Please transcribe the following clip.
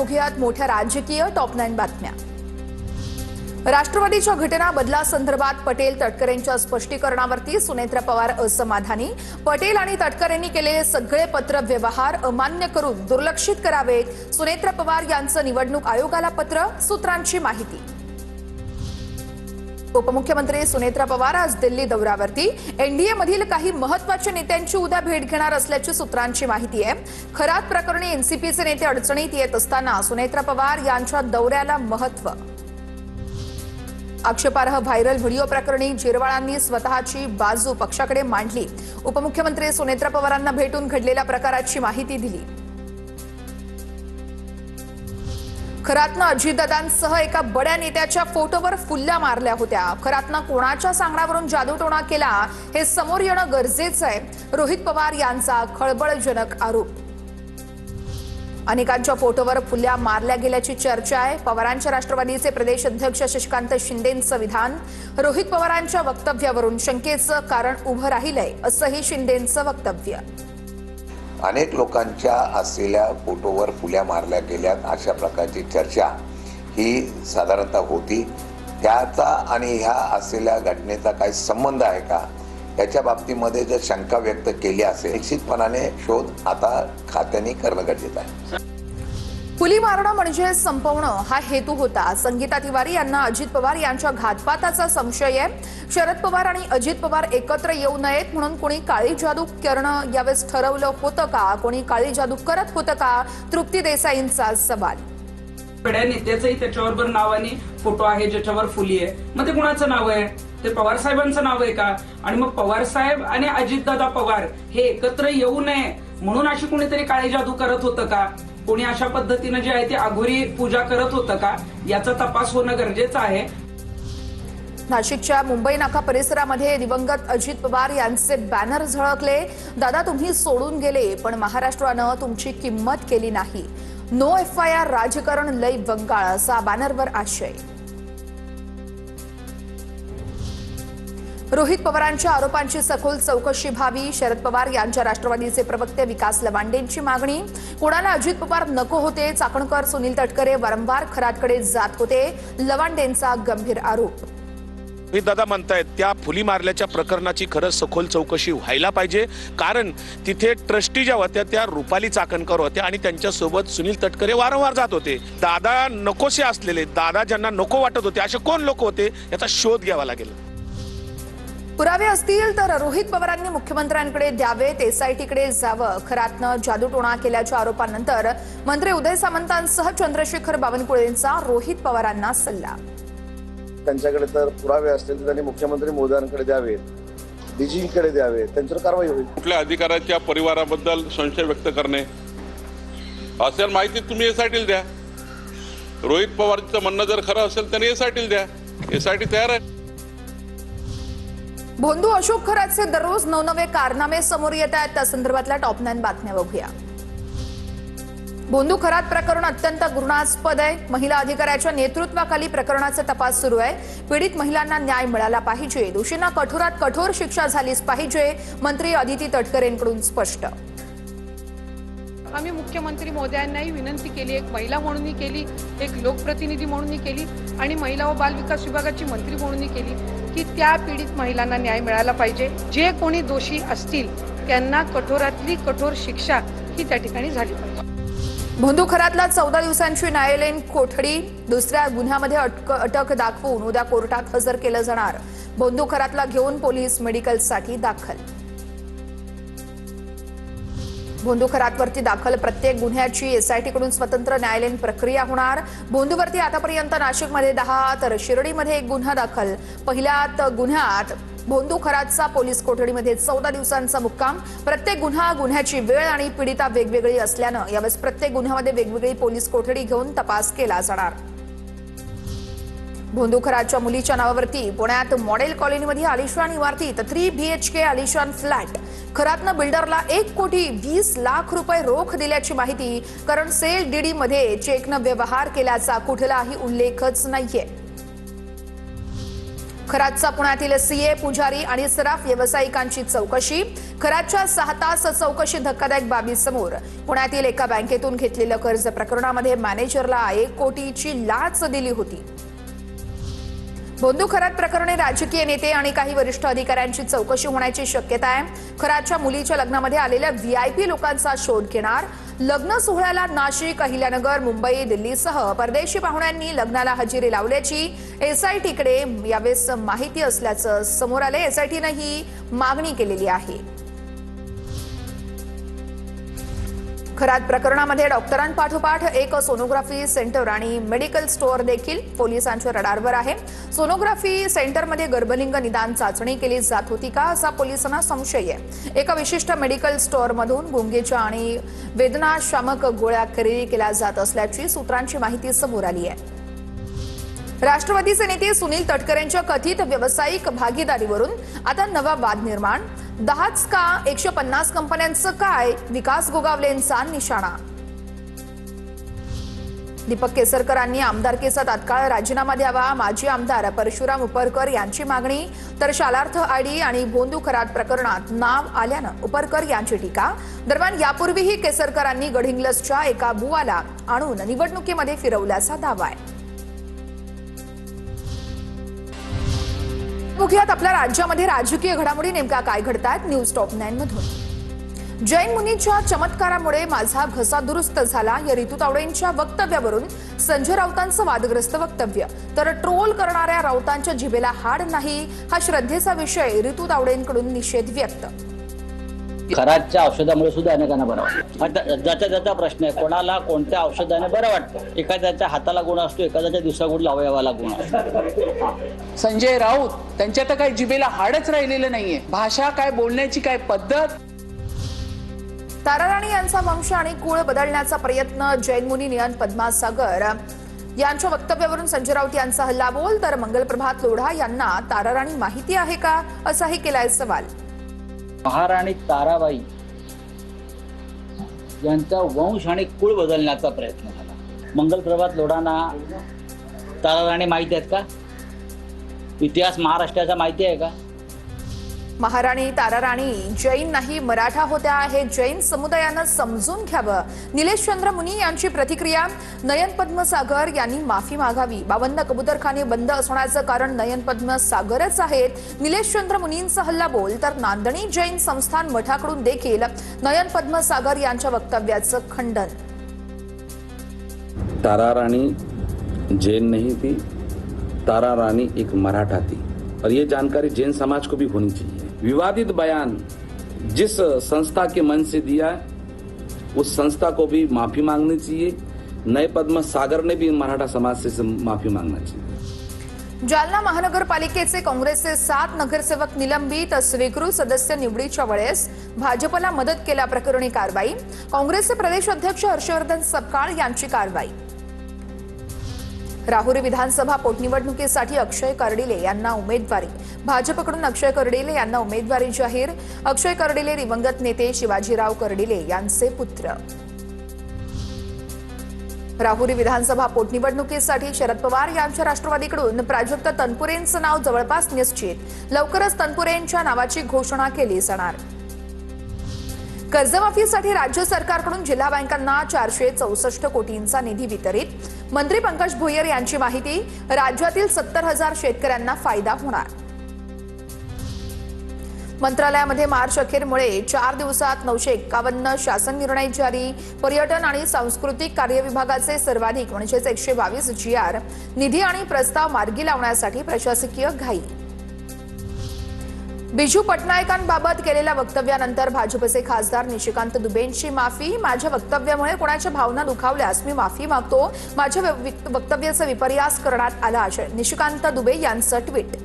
बघूयात मोठ्या राजकीय टॉप 9 बातम्या। राष्ट्रवादीच्या घटना बदलासंदर्भात पटेल तटकरेंच्या स्पष्टीकरणावरती सुनेत्रा पवार असमाधानी। पटेल आणि तटकरेंनी केलेले सगळे पत्र व्यवहार अमान्य करून दुर्लक्षित करावेत। सुनेत्रा पवार यांचं निवडणूक आयोगाला पत्र, सूत्रांची माहिती। उपमुख्यमंत्री सुनेत्रा पवार आज दिल्ली दौऱ्यावरती। एनडीए मधील काही महत्त्वाच्या नेत्यांची उद्या भेट घेणार असल्याची सूत्रांची माहिती आहे। खरात प्रकरणी एनसीपीचे नेते अडचणीत येत असताना सुनेत्रा पवार यांच्या दौऱ्याला महत्त्व। आक्षेपार्ह व्हायरल व्हिडिओ प्रकरणी जिरवाळांनी स्वतःची बाजू पक्षाकडे मांडली। उपमुख्यमंत्री सुनेत्रा पवारांना भेटून घडलेल्या प्रकाराची माहिती दिली। खरातनं अजितदादांसह एका बड्या नेत्याच्या फोटोवर फुल्ल्या मारल्या होत्या। खरातनं कोणाच्या सांगण्यावरून जादूटोणा केला हे समोर येणं गरजेचं आहे। रोहित पवार यांचा खळबळजनक आरोप। अनेकांच्या फोटोवर फुल्ल्या मारल्या गेल्याची चर्चा आहे। पवारांच्या राष्ट्रवादीचे प्रदेश अध्यक्ष शशिकांत शिंदेंचं विधान। रोहित पवारांच्या वक्तव्यावरून शंकेचं कारण उभं राहिलंय असंही शिंदेंचं वक्तव्य। अनेक लोकांच्या असलेल्या फोटोवर फुल्या मारल्या गेल्यात अशा प्रकारची चर्चा ही साधारणतः होती। त्याचा आणि ह्या असलेल्या घटनेचा काही संबंध आहे का याच्या बाबतीमध्ये जर शंका व्यक्त केली असेल निश्चितपणाने शोध आता खात्याने करणं गरजेचं आहे। फुली मारणं म्हणजे संपवणं हा हेतू होता। संगीता तिवारी यांना अजित पवार यांच्या घातपाताचा संशय आहे। शरद पवार आणि अजित पवार एकत्र येऊ नयेत म्हणून कोणी काळी जादू करणं यावेळेस ठरवलं होतं का? कोणी काळी जादू करत होतं का? तृप्ती देसाईंचा सवाल। बड्या नेत्याचंही त्याच्याबरोबर नावाने फोटो आहे ज्याच्यावर फुली आहे, मग ते कुणाचं नाव आहे? ते पवार साहेबांचं नाव आहे का? आणि मग पवार साहेब आणि अजितदादा पवार हे एकत्र येऊ नये म्हणून अशी कोणीतरी काळी जादू करत होतं का? कोणी अशा पद्धतीने जे आहे ते अघोरी पूजा करत होतं का? याचा तपास होणं गरजेचं आहे। नाशिकच्या मुंबई नाका परिसरामध्ये दिवंगत अजित पवार यांचे बॅनर झळकले। दादा तुम्ही सोडून गेले पण महाराष्ट्रानं तुमची किंमत केली नाही। नो FIR राजकारण लय बंगाळ असा बॅनरवर आशय। रोहित पवारांच्या आरोपांची सखोल चौकशी व्हावी। शरद पवार यांच्या राष्ट्रवादीचे प्रवक्ते विकास लवांडेंची मागणी। कोणाला अजित पवार नको होते? चाकणकर सुनील तटकरे वारंवार खरातकडे जात होते। लवांडेंचा गंभीर आरोप। दादा म्हणतायत त्या फुली मारल्याच्या प्रकरणाची खरंच सखोल चौकशी व्हायला पाहिजे, कारण तिथे ट्रस्टी ज्या होत्या त्या रुपाली चाकणकर होत्या आणि त्यांच्यासोबत सुनील तटकरे वारंवार जात होते। दादा नकोसे असलेले, दादा ज्यांना नको वाटत होते असे कोण लोक होते याचा शोध घ्यावा लागेल। पुरावे असतील तर रोहित पवारांनी मुख्यमंत्र्यांकडे द्यावेत। SITकडे जावं। खरातनं जादूटोणा केल्याच्या आरोपानंतर मंत्री उदय सामंतांसह चंद्रशेखर बावनकुळेंचा रोहित पवारांना सल्ला। त्यांच्याकडे तर पुरावे असतील तर त्यांनी मुख्यमंत्री मोदयांकडे द्यावेत, DGकडे द्यावेत, त्यांच्यावर कारवाई होईल। कुठल्या अधिकाऱ्याच्या परिवाराबद्दल संशय व्यक्त करणे असेल माहिती तुम्ही SITला द्या। रोहित पवारचं म्हणणं जर खरं असेल तर SITला द्या। SIT तयार आहे। भोंदू अशोक खरातचे दररोज नवनवे कारनामे समोर येत आहेत। त्या संदर्भातल्या टॉप 9 बातम्या बघूया। भोंदू खरात प्रकरण अत्यंत घृणास्पद आहे। महिला अधिकाऱ्याच्या नेतृत्वाखाली प्रकरणाचा तपास सुरू आहे। पीडित महिलांना न्याय मिळाला पाहिजे। दोषींना कठोरात कठोर शिक्षा झालीच पाहिजे। मंत्री अदिती तटकरेंकडून स्पष्ट। आम्ही मुख्यमंत्री महोदयांनाही विनंती केली, एक महिला म्हणूनही केली, एक लोकप्रतिनिधी म्हणूनही केली आणि महिला व बाल विकास विभागाची मंत्री म्हणूनही केली की त्या पीडित महिलांना न्याय मिळाला पाहिजे। जे कोणी दोषी असतील त्यांना कठोरातली कठोर शिक्षा ही त्या ठिकाणी झाली पाहिजे। भोंदू खरातला 14 दिवसांची न्यायालयीन कोठडी। दुसऱ्या गुन्ह्यामध्ये अटक दाखवून उद्या कोर्टात हजर केलं जाणार। भोंदू खरातला घेऊन पोलीस मेडिकलसाठी दाखल। भोंदू खरातवरती दाखल प्रत्येक गुन्ह्याची SITकडून स्वतंत्र न्यायालयीन प्रक्रिया होणार। भोंदूवरती आतापर्यंत नाशिकमध्ये 10 तर शिर्डीमध्ये 1 गुन्हा दाखल। पहिल्या गुन्ह्यात भोंदू खरातचा पोलीस कोठडीमध्ये 14 दिवसांचा मुक्काम। प्रत्येक गुन्ह्याची वेळ आणि पीडिता वेगवेगळी असल्यानं यावेळेस प्रत्येक गुन्ह्यामध्ये वेगवेगळी पोलीस कोठडी घेऊन तपास केला जाणार। भोंदू खरातच्या मुलीच्या नावावरती पुण्यात मॉडेल कॉलनीमध्ये आलिशान इमारतीत 3 BHK आलिशान फ्लॅट। खरातनं बिल्डरला 1,20,20 लाख रुपये रोख दिल्याची माहिती, कारण सेल DD मध्ये चेकनं व्यवहार केल्याचा कुठलाही उल्लेखच नाहीये। खरातचा पुण्यातील सीए, पुजारी आणि सराफ व्यावसायिकांची चौकशी. खरातच्या 6 तास चौकशी धक्कादायक बाबी समोर. पुण्यातील एका बँकेतून घेतलेलं कर्ज प्रकरणामध्ये मॅनेजरला 1 कोटीची लाच दिली होती. भोंदू खरात प्रकरणी राजकीय नेते आणि काही वरिष्ठ अधिकाऱ्यांची चौकशी होण्याची शक्यता आहे. खरातच्या मुलीच्या लग्नामध्ये आलेल्या व्हीआयपी लोकांचा शोध घेणार. लग्न सोहळ्याला नाशिक, अहिल्यानगर, मुंबई, दिल्लीसह परदेशी पाहुण्यांनी लग्नाला हजेरी लावल्याची एसआयटीकडे यावेळेस माहिती असल्याचं समोर आले. एसआयटीनं ही मागणी केलेली आहे. खरात प्रकरणामध्ये डॉक्टरांपाठोपाठ एक सोनोग्राफी सेंटर आणि मेडिकल स्टोअर देखील पोलिसांच्या रडारवर आहे. सोनोग्राफी सेंटरमध्ये गर्भलिंग निदान चाचणी केली जात होती का, असा पोलिसांना संशय आहे. एका विशिष्ट मेडिकल स्टोअरमधून गुंगीच्या आणि वेदनाशामक गोळ्या खरेदी केल्या जात असल्याची सूत्रांची माहिती समोर आली आहे. राष्ट्रवादीचे नेते सुनील तटकरेंच्या कथित व्यावसायिक भागीदारीवरून आता नवा वाद निर्माण. 10च का 150 कंपन्यांचं काय, विकास गोगावलेंचा निशाणा. दीपक केसरकरांनी आमदारकीचा तात्काळ राजीनामा द्यावा, माजी आमदार परशुराम उपरकर यांची मागणी. तर शालार्थ आयडी आणि भोंदू खरात प्रकरणात नाव आल्यानं उपरकर यांची टीका. दरम्यान यापूर्वीही केसरकरांनी गडहिंग्लजच्या एका बुवाला आणून निवडणुकीमध्ये फिरवल्याचा दावा आहे. बघूयात आपल्या राज्यामध्ये राजकीय घडामोडी नेमक्या काय घडतात न्यूज टॉप 9 मधून. जैन मुनीच्या चमत्कारामुळे माझा घसा दुरुस्त झाला या रितू तावडेंच्या वक्तव्यावरून संजय राऊतांचं वादग्रस्त वक्तव्य. तर ट्रोल करणाऱ्या राऊतांच्या जिभेला हाड नाही हा श्रद्धेचा विषय. रितू तावडेंकडून निषेध व्यक्त. खरातच्या औषधामुळे सुद्धा अनेकांना बरं वाटतं. ज्याचा प्रश्न आहे, कोणाला कोणत्या औषधाने बरं वाटतं. एखाद्याच्या हाताला गुण असतो, एखाद्याच्या दिवसागुडला अवयवाला गुण असतो. संजय राऊत त्यांच्या तर काही जिभेला हाडच राहिलेलं नाहीये. भाषा काय, बोलण्याची काय पद्धत. तारा राणी यांचा वंश आणि कुळ बदलण्याचा प्रयत्न. जैन मुनी नियन पद्मासागर यांच्या वक्तव्यावरून संजय राऊत यांचा हल्लाबोल. तर मंगलप्रभात लोढा यांना तारा राणी माहिती आहे का, असाही केलाय सवाल. महाराणी ताराबाई यांचा वंश आणि कुळ बदलण्याचा प्रयत्न झाला. मंगलप्रभात लोढांना ताराराणी माहिती आहेत का? इतिहास महाराष्ट्राचा माहिती आहे का? महाराणी ताराराणी जैन नाही मराठा होत्या हे जैन समुदायानं समजून घ्यावं. निलेशचंद्र मुनी यांची प्रतिक्रिया. नयन पद्मसागर यांनी माफी मागावी. 52 कबूतरखाने बंद असण्याचं कारण नयन पद्मसागरच आहेत. निलेशचंद्र मुनींचा हल्लाबोल. तर नांदणी जैन संस्थान मठाकडून देखील नयन पद्मसागर यांच्या वक्तव्याचं खंडन. तारा रानी जैन नहीं थी, तारा रानी एक मराठा थी और ये जानकारी जैन समाज को भी होनी चाहिए. विवादित बयान जिस संस्था के मन से दिया उस संस्था को भी माफी मांगनी चाहिए. नए पद्म सागर ने भी मराठा समाज से माफी मांगना चाहिए. जालना महानगरपालिकेचे काँग्रेसचे 7 नगरसेवक निलंबित. स्वीकृत सदस्य निवडीच्या वेळेस भाजपला मदत केल्याप्रकरणी कारवाई. काँग्रेसचे प्रदेश अध्यक्ष हर्षवर्धन सपकाळ यांची कारवाई. राहुरी विधानसभा पोटनिवडणुकीसाठी अक्षय कर्डिले यांना उमेदवारी. भाजपकडून अक्षय कर्डिले यांना उमेदवारी जाहीर. अक्षय कर्डिले दिवंगत नेते शिवाजीराव कर्डिले यांचे पुत्र. राहुरी विधानसभा पोटनिवडणुकीसाठी शरद पवार यांच्या राष्ट्रवादीकडून प्राजक्त तनपुरेंचं नाव जवळपास निश्चित. लवकरच तनपुरेंच्या नावाची घोषणा केली जाणार. कर्जमाफीसाठी राज्य सरकारकडून जिल्हा बँकांना 464 कोटींचा निधी वितरित. मंत्री पंकज भुयर यांची माहिती. राज्यातील 70,000 शेतकऱ्यांना फायदा होणार. मंत्रालयामध्ये मार्च अखेरमुळे 4 दिवसात 951 शासन निर्णय जारी. पर्यटन आणि सांस्कृतिक कार्य विभागाचे सर्वाधिक म्हणजे 122 GR. निधी आणि प्रस्ताव मार्गी लावण्यासाठी प्रशासकीय घाई. बिजू पटनायकांबाबत केलेल्या वक्तव्यानंतर भाजपचे खासदार निशिकांत दुबेंची माफी. माझ्या वक्तव्यामुळे कोणाच्या भावना दुखावल्यास मी माफी मागतो. माझ्या वक्तव्याचा विपर्यास करण्यात आला. निशिकांत दुबे यांचं ट्विट.